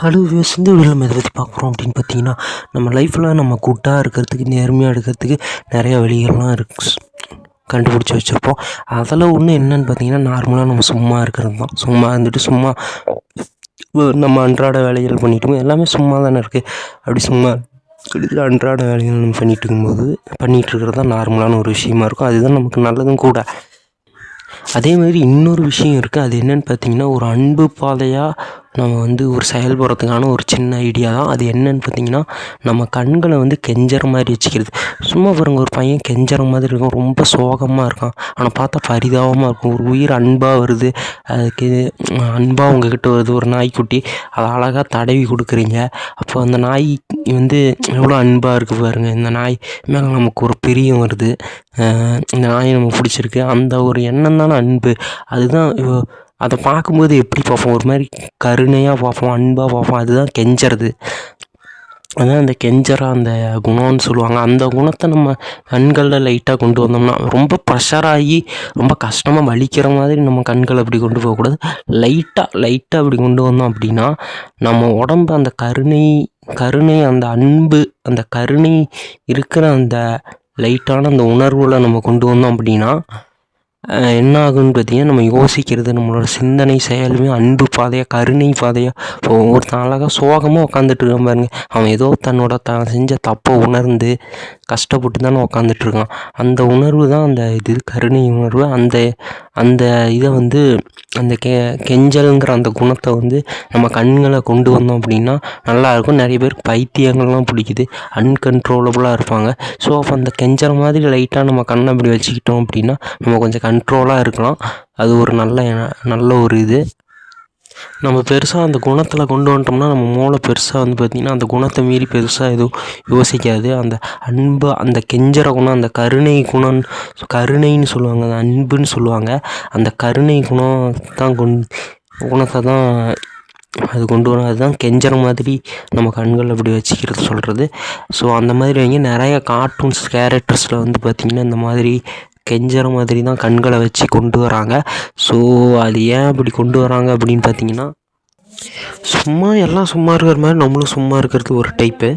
அடுத்து சிந்து வீடியோவில் நம்ம இதை பற்றி பார்க்குறோம் அப்படின்னு பார்த்தீங்கன்னா, நம்ம லைஃப்பில் நம்ம குட்டாக இருக்கிறதுக்கு, நேர்மையாக இருக்கிறதுக்கு நிறையா வழிகள்லாம் கண்டுபிடிச்சி வச்சுருப்போம். அதில் ஒன்று என்னென்னு பார்த்தீங்கன்னா, நார்மலாக நம்ம சும்மா இருக்கிறது தான். சும்மா இருந்துட்டு சும்மா நம்ம அன்றாட வேலைகள் பண்ணிகிட்டு எல்லாமே சும்மா தானே இருக்குது. அப்படி சும்மா அன்றாட வேலைகள் நம்ம பண்ணிகிட்ருக்கிறது தான் நார்மலான ஒரு விஷயமா இருக்கும். அதுதான் நமக்கு நல்லதும் கூட. அதே மாதிரி இன்னொரு விஷயம் இருக்குது. அது என்னென்னு பார்த்தீங்கன்னா, ஒரு அன்பு பாதையாக நம்ம ஒரு செயல்படுறதுக்கான ஒரு சின்ன ஐடியா தான். அது என்னென்னு பார்த்தீங்கன்னா, நம்ம கண்களை கெஞ்சற மாதிரி வச்சுக்கிறது. சும்மா பாருங்க, ஒரு பையன் கெஞ்சற மாதிரி இருக்கும், ரொம்ப சோகமாக இருக்கான், ஆனால் பார்த்தா பரிதாபமாக இருக்கும். ஒரு உயிர் அன்பாக வருது, அதுக்கு அன்பாக உங்ககிட்ட வருது ஒரு நாய்க்குட்டி, அதை அழகாக தடவி கொடுக்குறீங்க. அப்போ அந்த நாய் எவ்வளோ அன்பாக இருக்குது பாருங்கள். இந்த நாய் மேலே நமக்கு ஒரு பிரியம் வருது, இந்த நாயை நமக்கு பிடிச்சிருக்கு. அந்த ஒரு எண்ணம் தானே அன்பு. அதுதான் அதை பார்க்கும்போது எப்படி பார்ப்போம், ஒரு மாதிரி கருணையாக பார்ப்போம், அன்பாக பார்ப்போம். அதுதான் கெஞ்சறது. அதான் அந்த அந்த குணம்னு சொல்லுவாங்க. அந்த குணத்தை நம்ம கண்களில் லைட்டாக கொண்டு வந்தோம்னா, ரொம்ப ப்ரெஷராகி ரொம்ப கஷ்டமாக வலிக்கிற மாதிரி நம்ம கண்களை அப்படி கொண்டு போகக்கூடாது. லைட்டாக அப்படி கொண்டு வந்தோம் அப்படின்னா, நம்ம உடம்பு அந்த கருணை அந்த அன்பு, அந்த கருணை இருக்கிற அந்த லைட்டான அந்த உணர்வுகளை நம்ம கொண்டு வந்தோம் அப்படின்னா என்ன ஆகுன்னு பார்த்தீங்கன்னா, நம்ம யோசிக்கிறது, நம்மளோட சிந்தனை செயலுமே அன்பு பாதையாக, கருணை பாதையாக. இப்போ ஒருத்தன் அழகாக சோகமாக உட்காந்துட்டு இருக்கான் பாருங்க, அவன் ஏதோ தான் செஞ்ச தப்பை உணர்ந்து கஷ்டப்பட்டு தானே உட்காந்துட்ருக்கான். அந்த உணர்வு தான் அந்த கருணை உணர்வு. அந்த இதை அந்த கெஞ்சல்ங்கிற அந்த குணத்தை நம்ம கண்களை கொண்டு வந்தோம் அப்படின்னா நல்லாயிருக்கும். நிறைய பேருக்கு பைத்தியங்கள்லாம் பிடிக்குது, அன்கண்ட்ரோலபுளாக இருப்பாங்க. ஸோ அப்போ அந்த கெஞ்சற மாதிரி லைட்டாக நம்ம கண்ணை அப்படி வச்சுக்கிட்டோம் அப்படின்னா நம்ம கொஞ்சம் கண்ட்ரோலாக இருக்கலாம். அது ஒரு நல்ல ஒரு இது. நம்ம பெருசாக அந்த குணத்தில் கொண்டு வந்துட்டோம்னா நம்ம மூளை பெருசாக பார்த்திங்கன்னா அந்த குணத்தை மீறி பெருசாக எதுவும் யோசிக்காது. அந்த அன்பு, அந்த கெஞ்சற குணம், அந்த கருணை குணம், கருணைன்னு சொல்லுவாங்க, அந்த அன்புன்னு சொல்லுவாங்க. அந்த கருணை குணத்தை தான் அது கொண்டு வரும். அதுதான் கெஞ்சற மாதிரி நம்ம கண்கள் அப்படி வச்சுக்கிறது சொல்கிறது. ஸோ அந்த மாதிரி நிறைய கார்ட்டூன்ஸ் கேரக்டர்ஸில் பார்த்திங்கன்னா இந்த மாதிரி கெஞ்சற மாதிரி தான் கண்களை வச்சு கொண்டு வராங்க. ஸோ அது ஏன் அப்படி கொண்டு வராங்க அப்படின்னு பார்த்தீங்கன்னா, எல்லாம் சும்மா இருக்கிற மாதிரி நம்மளும் சும்மா இருக்கிறது ஒரு டைப்பு.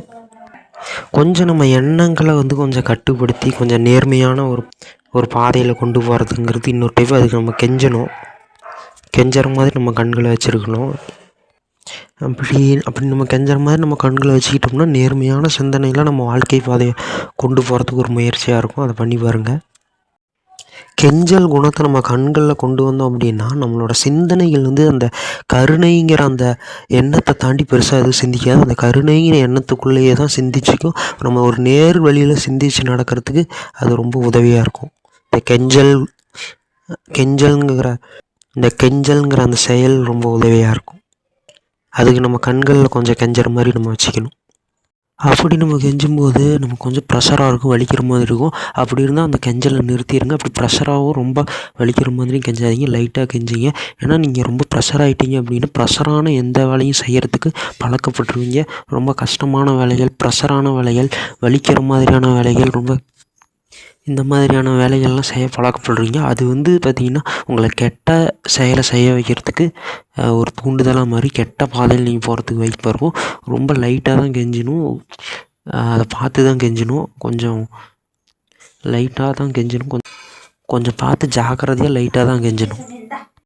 கொஞ்சம் நம்ம எண்ணங்களை கொஞ்சம் கட்டுப்படுத்தி கொஞ்சம் நேர்மையான ஒரு பாதையில் கொண்டு போகிறதுங்கிறது இன்னொரு டைப்பு. அதுக்கு நம்ம கெஞ்சற மாதிரி நம்ம கண்களை வச்சுருக்கணும். அப்படி நம்ம கெஞ்சற மாதிரி நம்ம கண்களை வச்சுக்கிட்டோம்னா நேர்மையான சிந்தனையில் நம்ம வாழ்க்கை பாதையை கொண்டு போகிறதுக்கு ஒரு முயற்சியாக இருக்கும். அதை பண்ணி பாருங்கள். கெஞ்சல் குணத்தை நம்ம கண்களில் கொண்டு வந்தோம் அப்படின்னா நம்மளோட சிந்தனைகள் அந்த கருணைங்கிற அந்த எண்ணத்தை தாண்டி பெருசாக எதுவும் சிந்திக்காது. அந்த கருணைங்கிற எண்ணத்துக்குள்ளேயே தான் சிந்திச்சுக்கும். நம்ம ஒரு நேர் வழியில் சிந்திச்சு நடக்கிறதுக்கு அது ரொம்ப உதவியாக இருக்கும். இந்த கெஞ்சல்ங்கிற அந்த செயல் ரொம்ப உதவியாக இருக்கும். அதுக்கு நம்ம கண்களில் கொஞ்சம் கெஞ்சற மாதிரி நம்ம வச்சுக்கணும். அப்படி நம்ம கெஞ்சும்போது நமக்கு கொஞ்சம் ப்ரெஷராக இருக்கும், வலிக்கிற மாதிரி இருக்கும். அப்படி இருந்தால் அந்த கெஞ்சலை நிறுத்திடுங்க. அப்படி ப்ரெஷராகவும் ரொம்ப வலிக்கிற மாதிரியும் கெஞ்சாதீங்க, லைட்டாக கெஞ்சிங்க. ஏன்னா நீங்கள் ரொம்ப ப்ரெஷர் ஆகிட்டீங்க அப்படின்னா ப்ரெஷரான எந்த வேலையும் செய்கிறதுக்கு பழக்கப்பட்டுருவீங்க. ரொம்ப கஷ்டமான வேலைகள், ப்ரெஷரான வேலைகள், வலிக்கிற மாதிரியான வேலைகள், இந்த மாதிரியான வேலைகள்லாம் செய்ய பழக்கப்படுறீங்க. அது பார்த்திங்கன்னா உங்களை கெட்ட செயலை செய்ய வைக்கிறதுக்கு ஒரு தூண்டுதலாக மாதிரி கெட்ட பாதையில் நீங்கள் போகிறதுக்கு வாய்ப்பாக இருக்கும். ரொம்ப லைட்டாக தான் கெஞ்சணும், அதை பார்த்து தான் கெஞ்சணும், கொஞ்சம் லைட்டாக தான் கெஞ்சணும், கொஞ்சம் பார்த்து ஜாக்கிரதையாக லைட்டாக தான் கெஞ்சணும்.